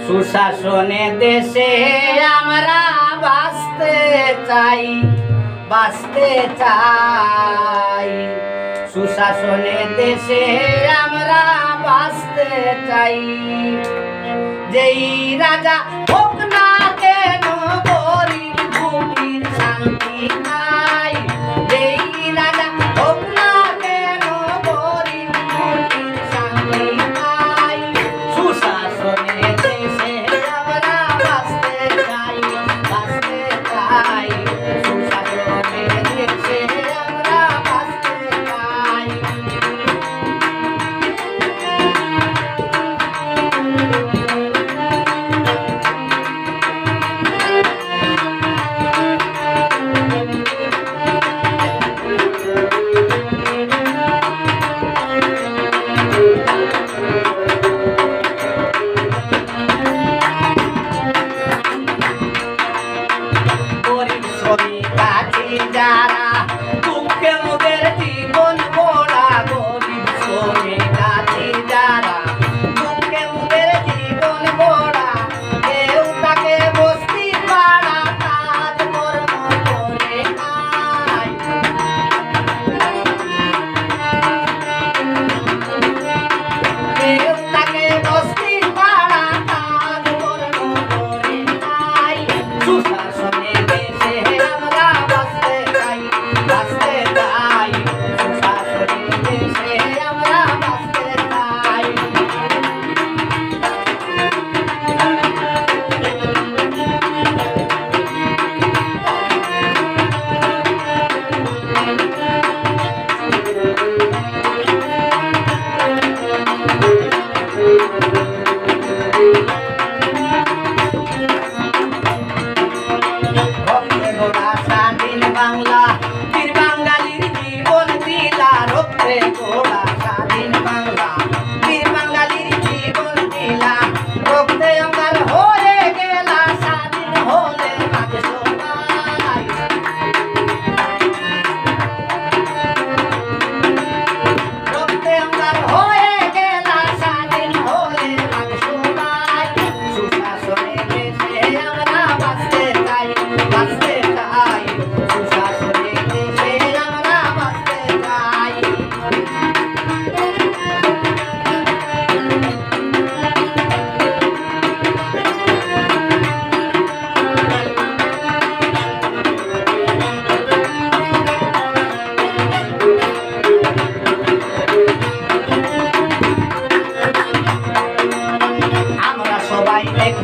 সুশাসনে দেশে আমরা বাঁচতে চাই, বাঁচতে চাই। সুশাসনে দেশে আমরা বাঁচতে চাই। যেই রাজা হোক না কেন গরিব দুঃখীর শান্তি নাই। যেই রাজা হোক না কেন গরিব দুঃখীর শান্তি নাই। সুশাসনে দেশে আমরা বাঁচতে চাই, বাঁচতে চাই। সুশাসনে দেশে আমরা বাঁচতে চাই। যারা দুঃখে মোদের জীবন গড়া, গরিব শ্রমিক আছে যারা দুঃখে মোদের জীবন গড়া। কেউ তাকে বস্তি পাড়া কাজ কর্ম করে খায়। কেউ তাকে বস্তি পাড়া কাজ কর্ম করে খায়। সুশাসনে দেশে আমরা বাঁচতে চাই, বাঁচতে চাই। সুশাসনে দেশে আমরা বাঁচতে চাই। স্বাধীন বাংলা বীর বাঙালির জীবন দিলা রক্তে গোড়া। স্বাধীন বাংলা বীর বাঙালির জীবন দিলা রক্তে অঙ্গার হয়ে গেলা। স্বাধীন হলে মাঝ সবাই রক্তে অঙ্গার হয়ে গেলা। স্বাধীন হলে মাঝ সবাই। সুশাসনে দেশে আমরা বাঁচতে চাই, বাঁচতে চাই। সুশাসনে দেশে আমরা বাঁচতে চাই। আমরা সবাই এক